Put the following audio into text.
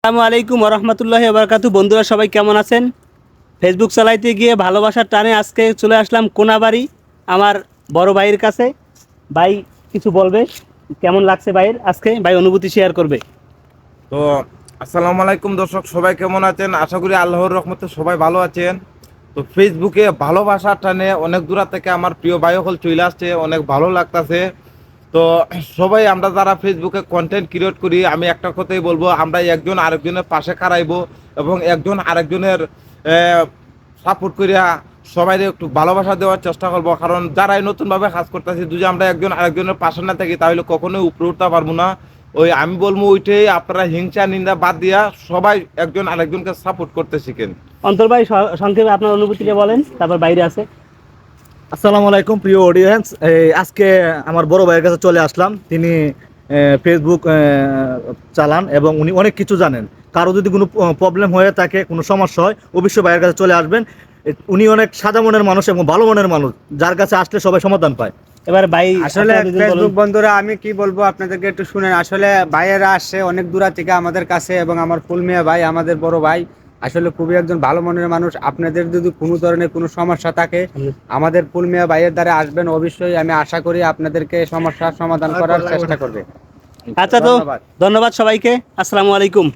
আসসালামু আলাইকুম রহমতুল্লাহি বারাকাতু। বন্ধুরা সবাই কেমন আছেন? ফেসবুক চালাইতে গিয়ে ভালোবাসার টানে আজকে চলে আসলাম কোনাবাড়ি আমার বড় ভাইয়ের কাছে। ভাই কিছু বলবে, কেমন লাগছে ভাইয়ের আজকে? ভাই অনুভূতি শেয়ার করবে। তো আসসালামু আলাইকুম দর্শক, সবাই কেমন আছেন? আশা করি আল্লাহর রহমতে সবাই ভালো আছেন। তো ফেসবুকে ভালোবাসার টানে অনেক দূর থেকে আমার প্রিয় ভাই হল চলে আসছে, অনেক ভালো লাগতাছে। তো সবাই আমরা যারা ফেসবুকে কন্টেন্ট ক্রিয়েট করি, আমি একটা কথাই বলবো, আমরা একজন আরেকজনের পাশে খাড়াইবো এবং একজন আরেকজনের সাপোর্ট করিয়া সবাই একটু ভালোবাসা দেওয়ার চেষ্টা করবো। কারণ যারাই নতুনভাবে কাজ করতেছি, যদি আমরা একজন আরেকজনের পাশে না থাকি তাহলে কখনোই উপরে উঠতে পারবো না। ওই আমি বলবো ওইটাই, আপনারা হিংসা নিন্দা বাদ দিয়া সবাই একজন আরেকজনকে সাপোর্ট করতে শিখেন। অন্তর ভাই সংক্ষেপে আপনার অনুভূতিটা বলেন, তারপর বাইরে আছে। আসসালামু আলাইকুম প্রিয় অডিয়েন্স। আজকে আমার বড় ভাইয়ের কাছে চলে আসলাম। তিনি ফেসবুক চালান এবং উনি অনেক কিছু জানেন। কারো যদি কোনো প্রবলেম হয়ে থাকে, কোনো সমস্যা হয়, অবশ্যই ভাইয়ের কাছে চলে আসবেন। উনি অনেক সাদা মনের মানুষ এবং ভালো মনের মানুষ, যার কাছে আসলে সবাই সমাধান পায়। এবার ভাই আসলে আপনারা দুজন বলুন। ফেসবুক বন্ধুরা, আমি কি বলবো আপনাদেরকে একটু শুনেন। আসলে ভাইয়েরা আসছে অনেক দূর থেকে আমাদের কাছে, এবং আমার ফুল মিয়া ভাই, আমাদের বড় ভাই, আসলে খুবই একজন ভালো মনের মানুষ। আপনাদের যদি কোনো ধরনের কোনো সমস্যা থাকে, আমাদের ফুল মিয়া ভাইয়ের দ্বারা আসবেন, অবশ্যই আমি আশা করি আপনাদেরকে সমস্যার সমাধান করার চেষ্টা করবে। আচ্ছা, তো ধন্যবাদ সবাইকে। আসসালামু আলাইকুম।